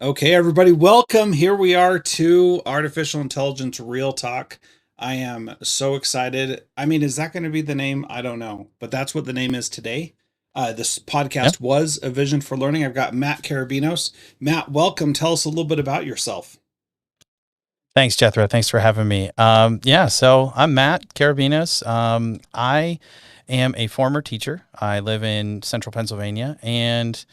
Okay, everybody, welcome. Here we are to Artificial Intelligence Real Talk. I am so excited. I mean, is that going to be the name? I don't know, but that's what the name is today. This Yeah. podcast was a vision for learning. I've got Matt Karabinos. Matt, welcome. Tell us a little bit about yourself. Thanks, Jethro. Thanks for having me. So I'm Matt Karabinos. I am a former teacher. I live in central Pennsylvania, and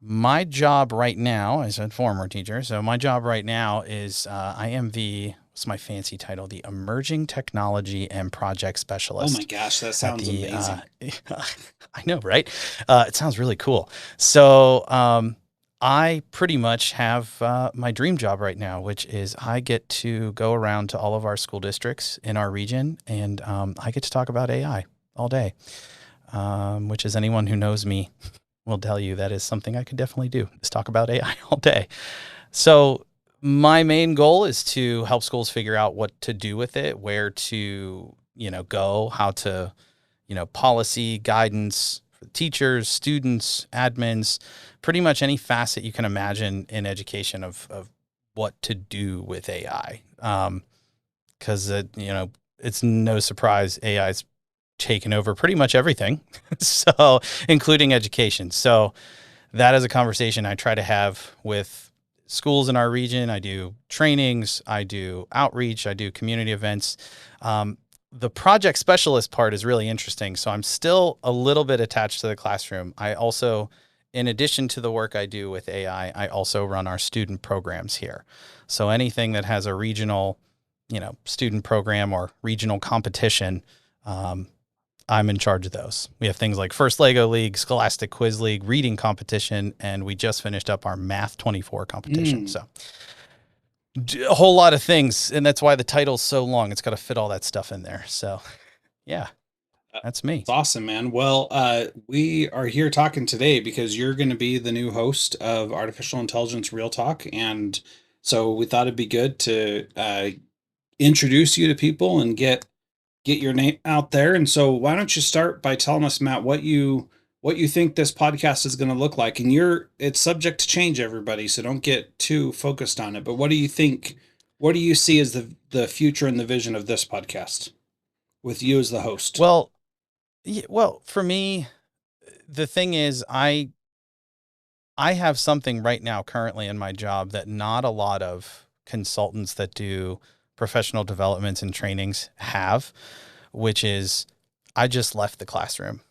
my job right now, as a former teacher, so my job right now is I am what's my fancy title? The Emerging Technology and Project Oh my Specialist gosh, that at sounds the, amazing. I know, right? It sounds really cool. So, I pretty much have my dream job right now, which is I get to go around to all of our school districts in our region, and I get to talk about AI all day, which is anyone who knows me will tell you that is something I could definitely do, is talk about AI all day. So my main goal is to help schools figure out what to do with it, where to, go, how to, policy, guidance for teachers, students, admins, pretty much any facet you can imagine in education of what to do with AI. Because, it's no surprise AI's taken over pretty much everything. So, including education. So, that is a conversation I try to have with schools in our region. I do trainings, I do outreach, I do community events. The project specialist part is really interesting. So I'm still a little bit attached to the classroom. I also, in addition to the work I do with AI, I also run our student programs here. So anything that has a regional, student program or regional competition, um, I'm in charge of those. We have things like First Lego League, Scholastic Quiz League, reading competition, and we just finished up our Math 24 competition. Mm, So a whole lot of things, and that's why the title's so long. It's got to fit all that stuff in there. So yeah, that's me. that's awesome, man. Well, we are here talking today because you're going to be the new host of Artificial Intelligence Real Talk. And so we thought it'd be good to introduce you to people and get your name out there. And so why don't you start by telling us, Matt, what you think this podcast is going to look like? And it's subject to change, everybody, so don't get too focused on it. But what do you think? What do you see as the future and the vision of this podcast with you as the host? Well, for me, the thing is, I have something right now currently in my job that not a lot of consultants that do professional developments and trainings have, which is I just left the classroom.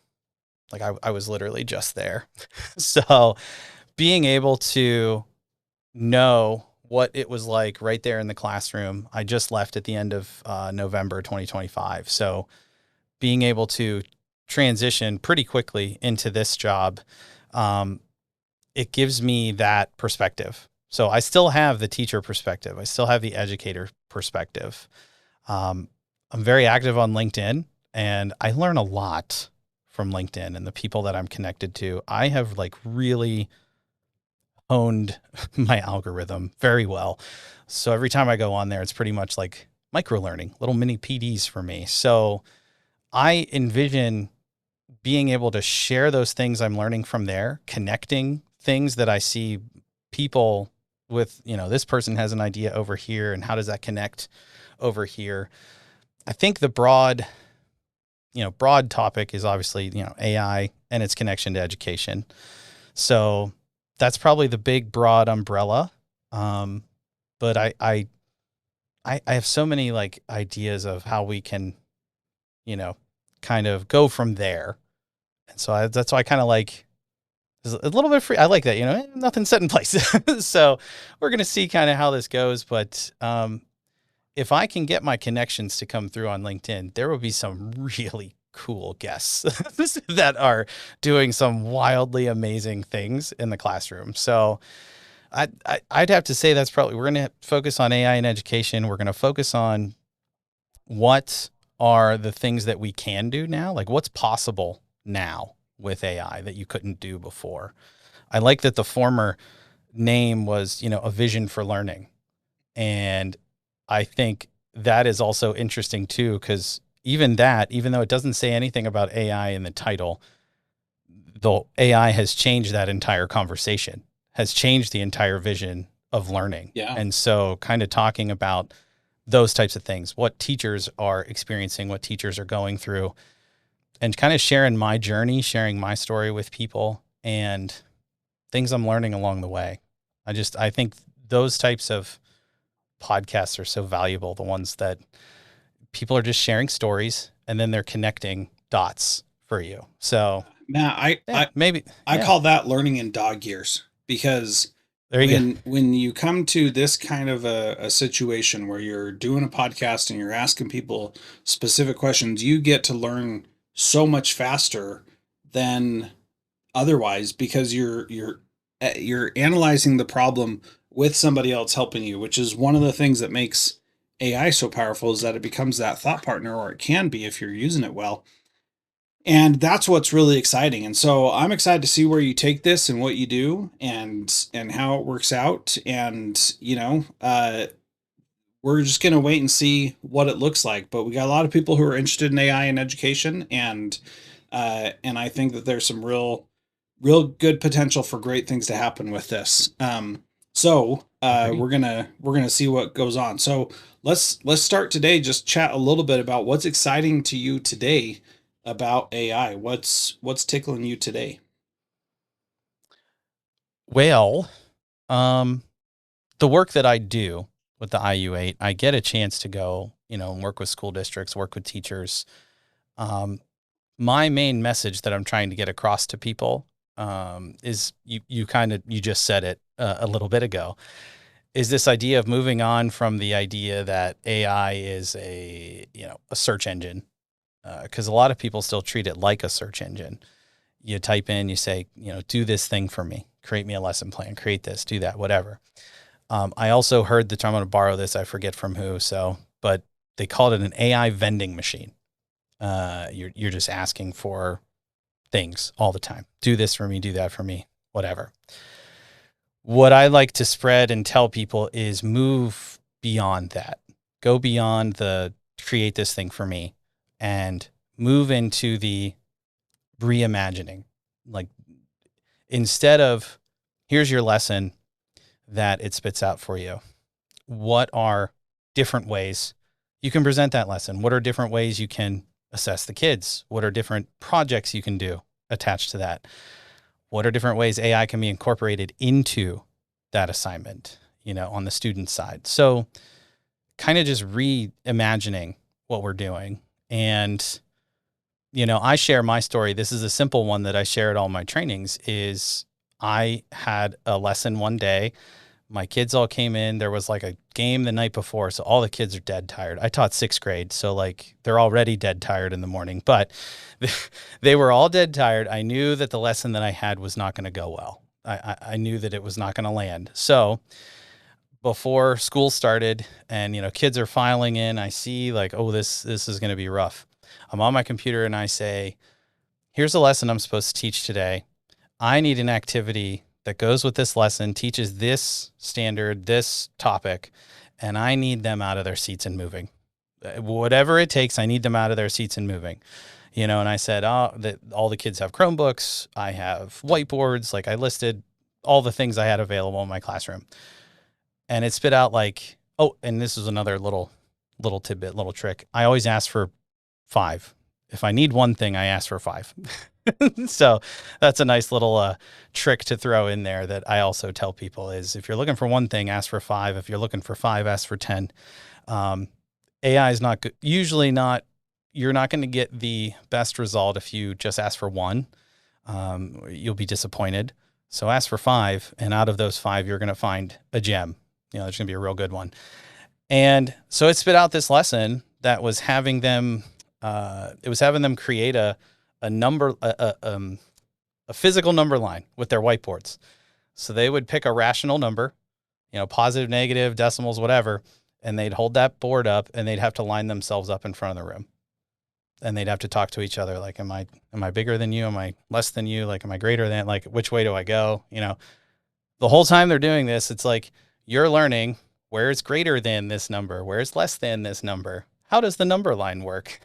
Like I was literally just there. So being able to know what it was like right there in the classroom, I just left at the end of November 2025. So being able to transition pretty quickly into this job, um, it gives me that perspective. So I still have the teacher perspective. I still have the educator perspective. Um, I'm very active on LinkedIn, and I learn a lot from LinkedIn and the people that I'm connected to. I have like really honed my algorithm very well. So every time I go on there, it's pretty much like micro learning, little mini PDs for me. So I envision being able to share those things I'm learning from there, connecting things that I see people with, this person has an idea over here, and how does that connect over here? I think the broad topic is obviously, AI and its connection to education. So that's probably the big broad umbrella. Um, but I have so many like ideas of how we can, you know, kind of go from there. And so that's why I kind of like it's a little bit free. I like that, nothing set in place. So we're going to see kind of how this goes. But if I can get my connections to come through on LinkedIn, there will be some really cool guests that are doing some wildly amazing things in the classroom. So I'd have to say that's probably, we're going to focus on AI in education. We're going to focus on what are the things that we can do now, like what's possible now with AI that you couldn't do before. I like that the former name was, a vision for learning. And I think that is also interesting too, because even though it doesn't say anything about AI in the title, the AI has changed that entire conversation, has changed the entire vision of learning. Yeah. And so kind of talking about those types of things, what teachers are experiencing, what teachers are going through, and kind of sharing my journey, sharing my story with people and things I'm learning along the way. I think those types of podcasts are so valuable. The ones that people are just sharing stories and then they're connecting dots for you. So Matt, yeah, maybe. I Yeah, call that learning in dog years, because there you go. when you come to this kind of a situation where you're doing a podcast and you're asking people specific questions, you get to learn so much faster than otherwise, because you're analyzing the problem with somebody else helping you, which is one of the things that makes AI so powerful, is that it becomes that thought partner, or it can be if you're using it well. And that's what's really exciting. And so I'm excited to see where you take this and what you do, and how it works out. And we're just going to wait and see what it looks like. But we got a lot of people who are interested in AI and education, and I think that there's some real good potential for great things to happen with this. Agreed. We're gonna see what goes on. So let's start today. Just chat a little bit about what's exciting to you today about AI. What's tickling you today? Well, um, the work that I do with the IU8, I get a chance to go, and work with school districts, work with teachers. Um, my main message that I'm trying to get across to people is you just said it a little bit ago, is this idea of moving on from the idea that AI is a search engine, because a lot of people still treat it like a search engine. You type in, you say, do this thing for me, create me a lesson plan, create this, do that, whatever. I also heard the term, I'm going to borrow this, I forget from who, but they called it an AI vending machine. You're just asking for things all the time. Do this for me, do that for me, whatever. What I like to spread and tell people is move beyond that. Go beyond the create this thing for me and move into the reimagining. Like, instead of here's your lesson that it spits out for you, what are different ways you can present that lesson? What are different ways you can assess the kids? What are different projects you can do attached to that? What are different ways AI can be incorporated into that assignment, on the student side? So kind of just reimagining what we're doing. And, I share my story. This is a simple one that I share at all my trainings. Is I had a lesson one day. My kids all came in. There was like a game the night before, so all the kids are dead tired. I taught sixth grade, so like they're already dead tired in the morning, but they were all dead tired. I knew that the lesson that I had was not going to go well. I knew that it was not going to land. So before school started and, kids are filing in, I see like, oh, this is going to be rough. I'm on my computer and I say, here's a lesson I'm supposed to teach today. I need an activity that goes with this lesson, teaches this standard, this topic, and I need them out of their seats and moving. Whatever it takes, I need them out of their seats and moving. And I said, that all the kids have Chromebooks. I have whiteboards. Like, I listed all the things I had available in my classroom. And it spit out like, oh, and this is another little tidbit, little trick. I always ask for 5. If I need one thing, I ask for 5. So that's a nice little trick to throw in there that I also tell people is, if you're looking for one thing, ask for 5. If you're looking for 5, ask for 10. AI is not good. Usually not. You're not going to get the best result if you just ask for 1. You'll be disappointed. So ask for 5, and out of those 5, you're going to find a gem. There's going to be a real good one. And so it spit out this lesson that was having them. It was having them create a number, a physical number line with their whiteboards. So they would pick a rational number, positive, negative, decimals, whatever, and they'd hold that board up and they'd have to line themselves up in front of the room. And they'd have to talk to each other. Like, am I bigger than you? Am I less than you? Like, am I greater than, like, which way do I go? The whole time they're doing this, it's like you're learning where is greater than this number, where is less than this number. How does the number line work?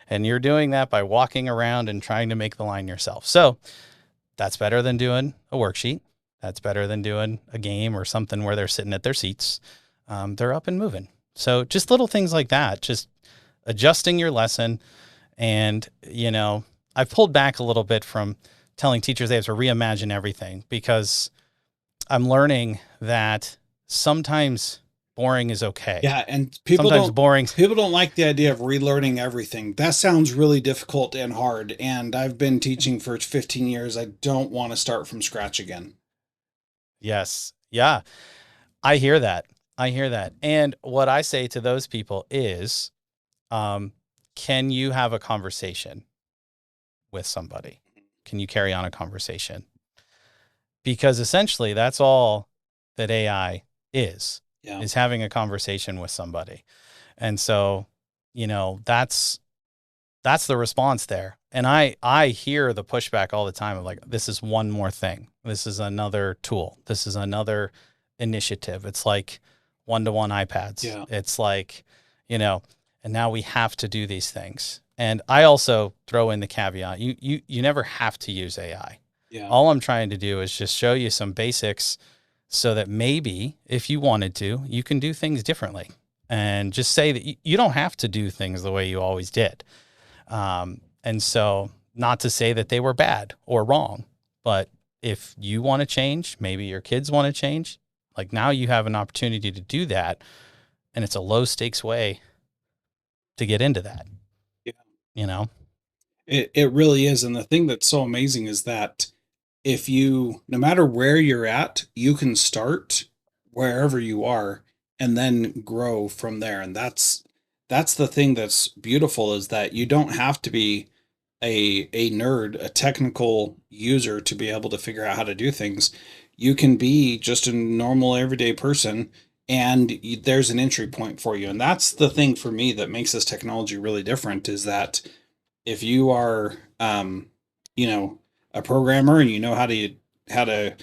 And you're doing that by walking around and trying to make the line yourself. So that's better than doing a worksheet. That's better than doing a game or something where they're sitting at their seats. They're up and moving. So just little things like that, just adjusting your lesson. And, I've pulled back a little bit from telling teachers they have to reimagine everything because I'm learning that sometimes boring is okay. Yeah, and Sometimes boring. people don't like the idea of relearning everything. That sounds really difficult and hard, and I've been teaching for 15 years. I don't want to start from scratch again. Yes. Yeah. I hear that. I hear that. And what I say to those people is, um, can you have a conversation with somebody? Can you carry on a conversation? Because essentially that's all that AI is, Yeah. is having a conversation with somebody. And so, that's the response there. And I hear the pushback all the time of like, this is one more thing. This is another tool. This is another initiative. It's like one-to-one iPads. Yeah. It's like, and now we have to do these things. And I also throw in the caveat, you never have to use AI. Yeah. All I'm trying to do is just show you some basics so that maybe if you wanted to, you can do things differently and just say that you don't have to do things the way you always did. And so not to say that they were bad or wrong, but if you want to change, maybe your kids want to change, like now you have an opportunity to do that. And it's a low stakes way to get into that, Yeah. you know? It really is. And the thing that's so amazing is that if you, no matter where you're at, you can start wherever you are and then grow from there. And that's the thing that's beautiful, is that you don't have to be a nerd, a technical user to be able to figure out how to do things. You can be just a normal everyday person, and there's an entry point for you. And that's the thing for me that makes this technology really different, is that if you are you know, a programmer and you know how to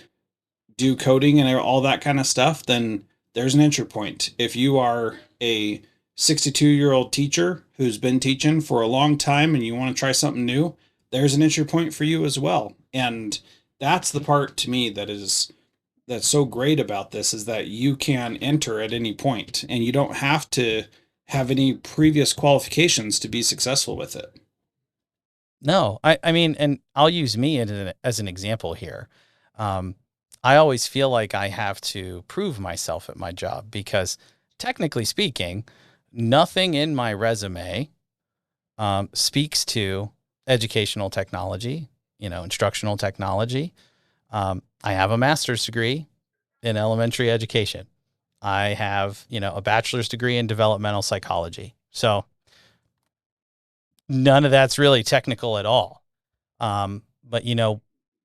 do coding and all that kind of stuff, then there's an entry point. If you are a 62-year-old teacher who's been teaching for a long time and you want to try something new, there's an entry point for you as well. And that's the part to me that's so great about this, is that you can enter at any point and you don't have to have any previous qualifications to be successful with it. No, I mean, and I'll use me as an example here. Um, I always feel like I have to prove myself at my job because technically speaking, nothing in my resume speaks to educational technology, instructional technology. I have a master's degree in elementary education. I have, a bachelor's degree in developmental psychology. So none of that's really technical at all. But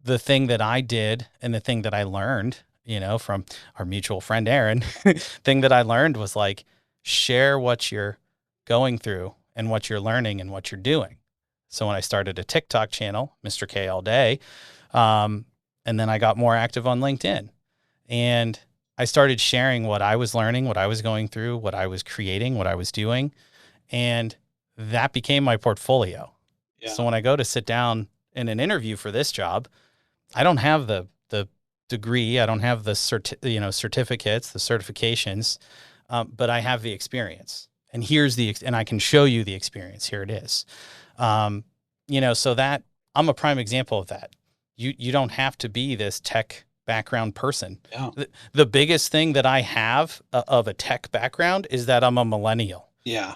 the thing that I did and the thing that I learned, from our mutual friend Aaron, thing that I learned was like, share what you're going through and what you're learning and what you're doing. So when I started a TikTok channel, Mr. K all day, and then I got more active on LinkedIn, and I started sharing what I was learning, what I was going through, what I was creating, what I was doing, and that became my portfolio. Yeah. So when I go to sit down in an interview for this job, I don't have the degree, I don't have the certificates, the certifications, but I have the experience. And and I can show you the experience. Here it is. So that I'm a prime example of that. You don't have to be this tech background person. Yeah. The biggest thing that I have of a tech background is that I'm a millennial. Yeah.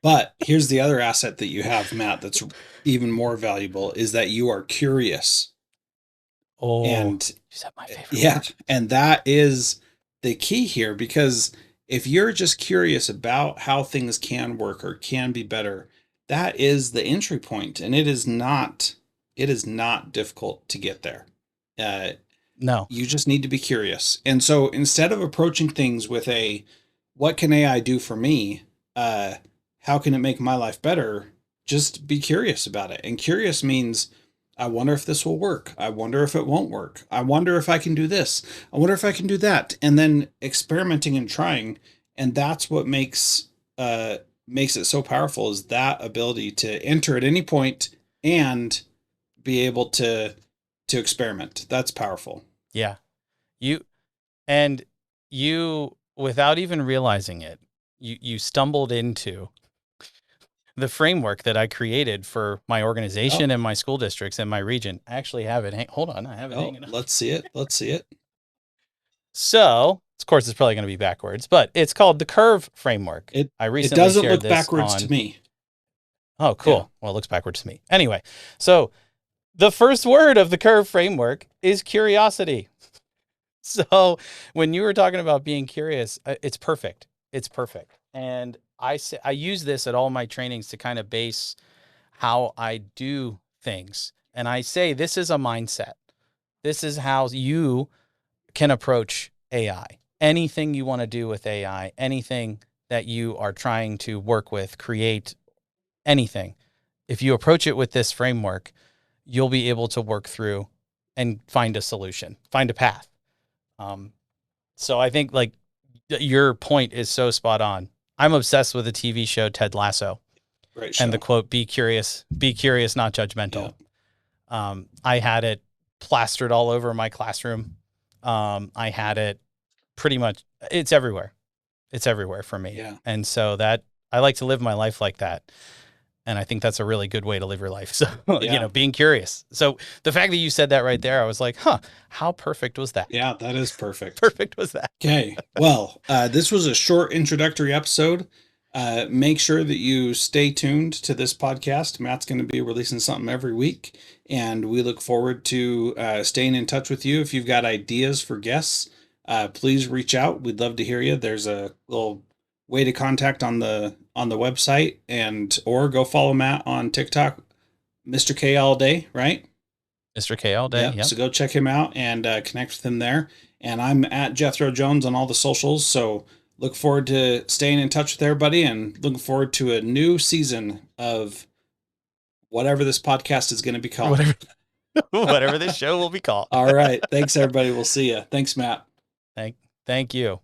But here's the other asset that you have, Matt, that's even more valuable, is that you are curious. Oh, And you said my favorite yeah, word. and that is the key here, because if you're just curious about how things can work or can be better, that is the entry point, and it is not difficult to get there. Uh, No, you just need to be curious. And so instead of approaching things with a, what can AI do for me? Uh, how can it make my life better? Just be curious about it. And curious means, I wonder if this will work. I wonder if it won't work. I wonder if I can do this. I wonder if I can do that. And then experimenting and trying. And that's what makes it so powerful, is that ability to enter at any point and be able to experiment. That's powerful. Yeah. You and you without even realizing it, you stumbled into the framework that I created for my Oh, organization and my school districts and my region. I actually have it. Hold on, I have it oh, hanging up. let's see it. Let's see it. So, of course, it's probably going to be backwards, but it's called the Curve framework. It I it recently doesn't shared look this backwards to on. me. Oh, Yeah. cool. Well, it looks backwards to me. Anyway, so the first word of the Curve framework is curiosity. So when you were talking about being curious, it's perfect. It's perfect. And I use this at all my trainings to kind of base how I do things. And I say this is a mindset. This is how you can approach AI. Anything you want to do with AI, anything that you are trying to work with, create, anything. If you approach it with this framework, you'll be able to work through and find a solution, find a path. Um, so I think like your point is so spot on. I'm obsessed with the TV show Ted Lasso Great and the show. quote, be curious, not Yeah. judgmental. I had it plastered all over my classroom. I had it pretty much, it's everywhere. It's everywhere for me. Yeah. And so that I like to live my life like that. And I think that's a really good way to live your life. So, Yeah. being curious. So the fact that you said that right there, I was like, huh, how perfect was that? Yeah, that is perfect. Perfect was that? Okay. Well, this was a short introductory episode. Make sure that you stay tuned to this podcast. Matt's going to be releasing something every week, and we look forward to staying in touch with you. If you've got ideas for guests, please reach out. We'd love to hear you. There's a little way to contact on the website, and or go follow Matt on TikTok, Mr. K all day, right? Mr. K all day. Yep. Yep. So go check him out and connect with him there. And I'm at Jethro Jones on all the socials. So look forward to staying in touch with everybody and looking forward to a new season of whatever this podcast is going to be called. Whatever, whatever this show will be called. All right. Thanks, everybody. We'll see you. Thanks, Matt. Thank, thank you.